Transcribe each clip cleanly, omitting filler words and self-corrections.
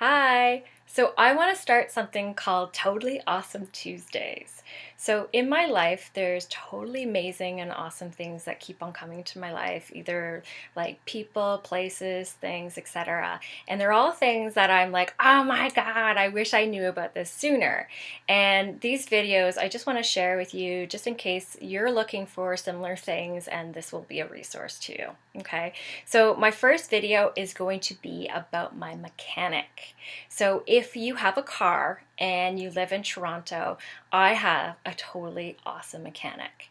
Hi! So, I want to start something called Totally Awesome Tuesdays. So, in my life, there's totally amazing and awesome things that keep on coming to my life, either like people, places, things, etc. And they're all things that I'm like, oh my God, I wish I knew about this sooner. And these videos, I just want to share with you just in case you're looking for similar things, and this will be a resource to you. Okay, so my first video is going to be about my mechanic. So if you have a car and you live in Toronto, I have a totally awesome mechanic.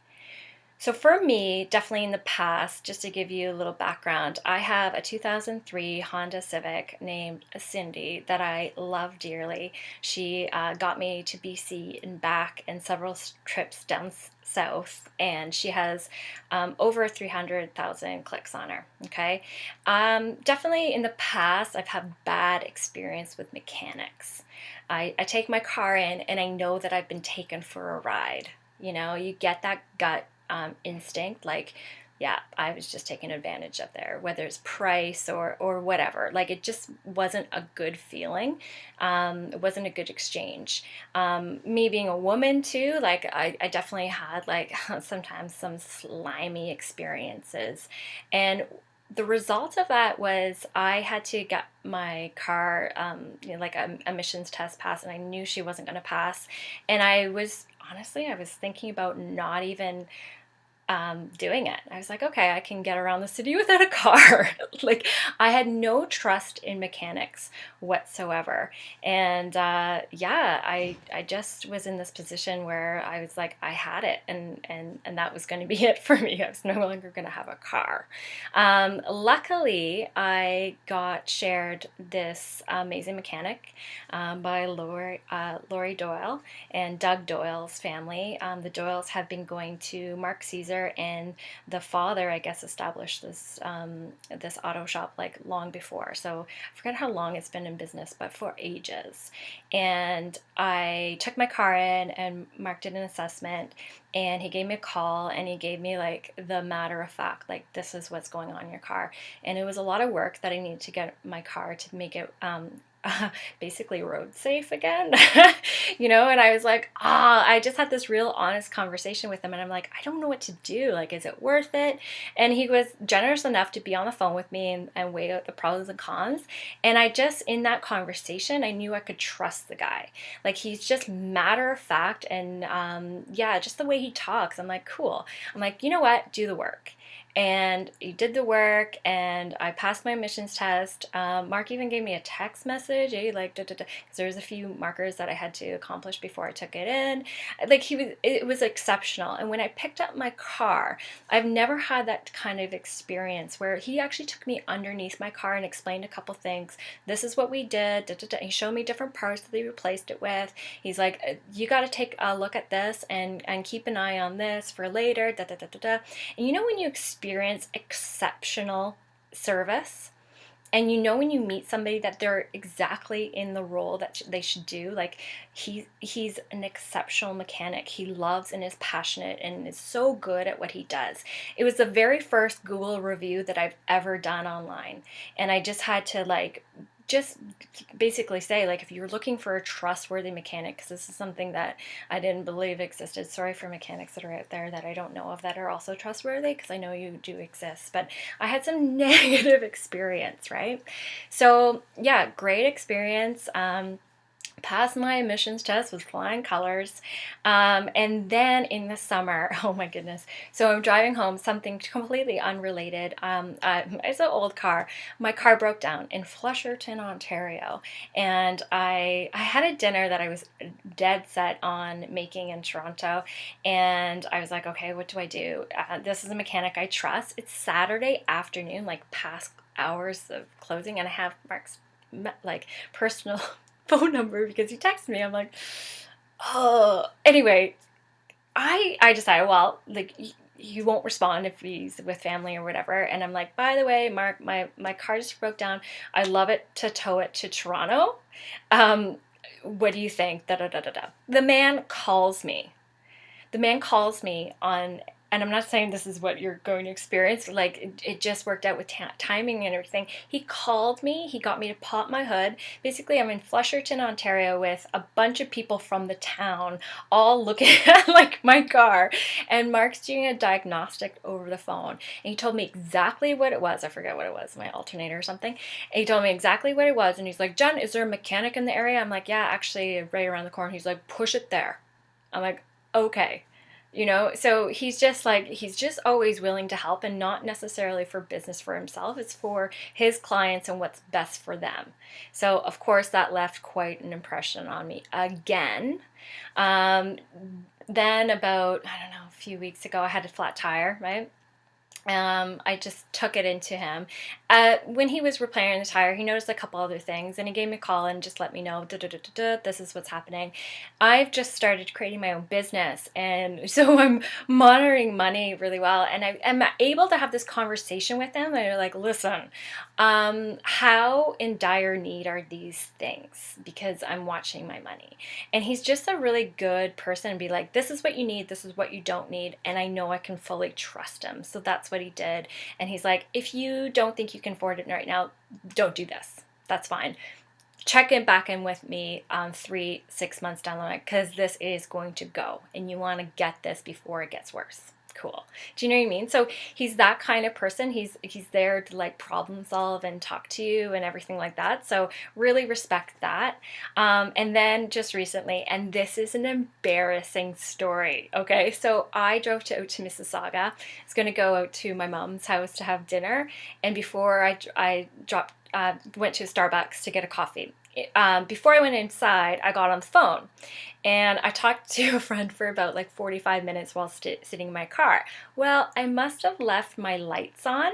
So for me, definitely in the past, just to give you a little background, I have a 2003 Honda Civic named Cindy that I love dearly. She got me to BC and back and several trips down south, and she has over 300,000 clicks on her. Okay, definitely in the past, I've had bad experience with mechanics. I take my car in and I know that I've been taken for a ride. You know, you get that gut instinct, like, yeah, I was just taken advantage of there, whether it's price or whatever. Like, it just wasn't a good feeling. It wasn't a good exchange. Me being a woman too, like, I definitely had like sometimes some slimy experiences. And the result of that was I had to get my car, like a emissions test pass, and I knew she wasn't going to pass. And I was thinking about not even doing it. I was like, okay, I can get around the city without a car. Like, I had no trust in mechanics whatsoever. And yeah, I just was in this position where I was like, I had it, and that was going to be it for me. I was no longer going to have a car. Luckily, I got shared this amazing mechanic by Lori Doyle and Doug Doyle's family. The Doyles have been going to Mark Caesar, and the father, I guess, established this auto shop like long before. So I forget how long it's been in business, but for ages. And I took my car in, and Mark did an assessment, and he gave me a call, and he gave me like the matter of fact, like, this is what's going on in your car. And it was a lot of work that I needed to get my car to make it basically road safe again. And I was like, I just had this real honest conversation with him, and I'm like, I don't know what to do. Like, is it worth it? And he was generous enough to be on the phone with me and weigh out the pros and cons. And I just, in that conversation, I knew I could trust the guy. Like, he's just matter of fact, and yeah, just the way he talks, I'm like, cool. I'm like, you know what? Do the work. And he did the work, and I passed my emissions test. Mark even gave me a text message, like, because there was a few markers that I had to accomplish before I took it in. Like, it was exceptional. And when I picked up my car, I've never had that kind of experience where he actually took me underneath my car and explained a couple things. This is what we did. He showed me different parts that he replaced it with. He's like, you got to take a look at this and keep an eye on this for later. And when you experience exceptional service, and when you meet somebody that they're exactly in the role that they should do, like, he's an exceptional mechanic. He loves and is passionate and is so good at what he does. It was the very first Google review that I've ever done online, and I just had to just basically say, like, if you're looking for a trustworthy mechanic, because this is something that I didn't believe existed. Sorry for mechanics that are out there that I don't know of that are also trustworthy, because I know you do exist. But I had some negative experience, right? So yeah, great experience. Passed my emissions test with flying colors. And then in the summer, oh my goodness. So I'm driving home, something completely unrelated. It's an old car. My car broke down in Flusherton, Ontario. And I had a dinner that I was dead set on making in Toronto. And I was like, okay, what do I do? This is a mechanic I trust. It's Saturday afternoon, like past hours of closing. And I have Mark's like personal phone number because he texted me. I'm like, oh. Anyway, I decided, well, like, you won't respond if he's with family or whatever. And I'm like, by the way, Mark, my car just broke down. I love it to tow it to Toronto. What do you think? Da da da da da. The man calls me on and I'm not saying this is what you're going to experience, like it just worked out with timing and everything. He called me, he got me to pop my hood. Basically, I'm in Flusherton, Ontario with a bunch of people from the town all looking at like my car, and Mark's doing a diagnostic over the phone. And he told me exactly what it was. I forget what it was, my alternator or something. And he told me exactly what it was, and he's like, Jen, is there a mechanic in the area? I'm like, yeah, actually right around the corner. He's like, push it there. I'm like, okay. So he's just always willing to help, and not necessarily for business for himself. It's for his clients and what's best for them. So of course that left quite an impression on me again. Um, then about, I don't know, a few weeks ago, I had a flat tire, right? I just took it into him. When he was repairing the tire, he noticed a couple other things, and he gave me a call and just let me know, this is what's happening. I've just started creating my own business, and so I'm monitoring money really well, and I am able to have this conversation with him. And they're like, listen, how in dire need are these things? Because I'm watching my money. And he's just a really good person, and be like, this is what you need, this is what you don't need, and I know I can fully trust him. So that's what he did. And he's like, if you don't think you can afford it right now, don't do this. That's fine. Check in back in with me 3-6 months down the line, because this is going to go, and you want to get this before it gets worse. Cool. Do you know what I mean? So he's that kind of person. He's there to like problem solve and talk to you and everything like that. So really respect that. And then just recently, and this is an embarrassing story. Okay, so I drove out to Mississauga. I was going to go out to my mom's house to have dinner, and before I went to Starbucks to get a coffee. Before I went inside, I got on the phone, and I talked to a friend for about like 45 minutes while sitting in my car. Well, I must have left my lights on,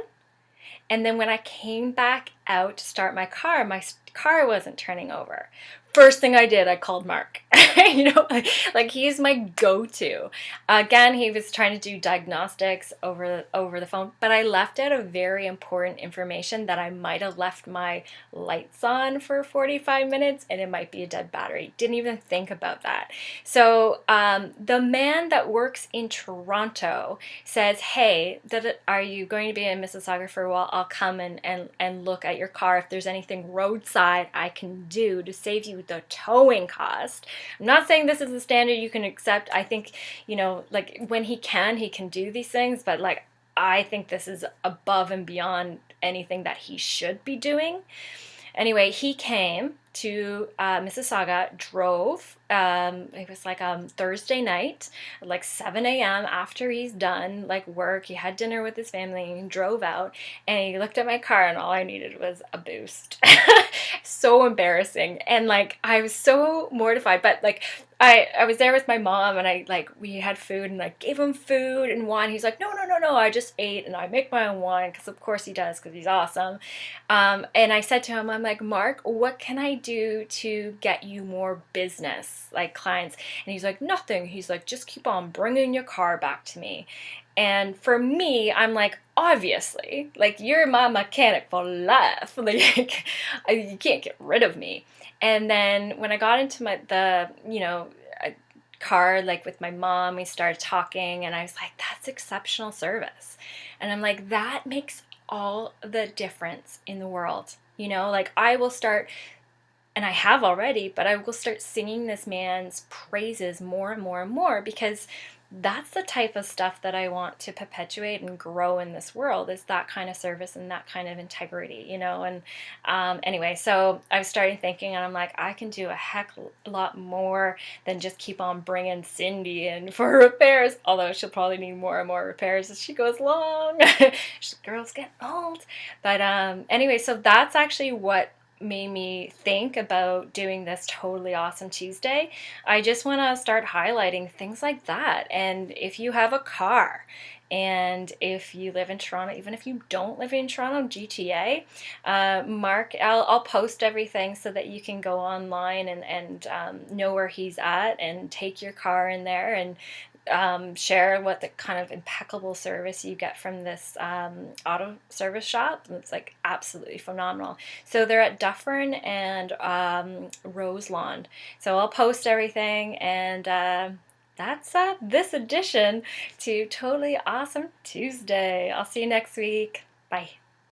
and then when I came back out to start my car wasn't turning over. First thing I did, I called Mark. Like he's my go-to. Again, he was trying to do diagnostics over the phone, but I left out a very important information, that I might have left my lights on for 45 minutes and it might be a dead battery. Didn't even think about that. So the man that works in Toronto says, hey, are you going to be in Mississauga for a while? I'll come and look at your car. If there's anything roadside I can do to save you the towing cost. I'm not saying this is the standard you can accept. I think, like when he can do these things, but like I think this is above and beyond anything that he should be doing. Anyway, he came to Mississauga, drove. It was like Thursday night, like 7 a.m. after he's done like work. He had dinner with his family and he drove out, and he looked at my car, and all I needed was a boost. So embarrassing. And like I was so mortified, but like I was there with my mom, and we had food, and I gave him food and wine. He's like, no, I just ate, and I make my own wine, because of course he does, because he's awesome. And I said to him, I'm like, Mark, what can I do to get you more business, like clients? And he's like, nothing. He's like, just keep on bringing your car back to me. And for me, I'm like, obviously, like you're my mechanic for life. Like you can't get rid of me. And then when I got into car, like with my mom, we started talking, and I was like, that's exceptional service. And I'm like, that makes all the difference in the world. Like I will start, and I have already, but I will start singing this man's praises more and more and more, because that's the type of stuff that I want to perpetuate and grow in this world, is that kind of service and that kind of integrity, and anyway, so I was starting thinking, and I'm like, I can do a heck lot more than just keep on bringing Cindy in for repairs, although she'll probably need more and more repairs as she goes along. Girls get old. But anyway, so that's actually what made me think about doing this Totally Awesome Tuesday. I just want to start highlighting things like that. And if you have a car, and if you live in Toronto, even if you don't live in Toronto, GTA, Mark, I'll post everything so that you can go online and know where he's at, and take your car in there, and share what the kind of impeccable service you get from this auto service shop. It's like absolutely phenomenal. So they're at Dufferin and Roselawn. So I'll post everything, and that's this edition to Totally Awesome Tuesday. I'll see you next week. Bye.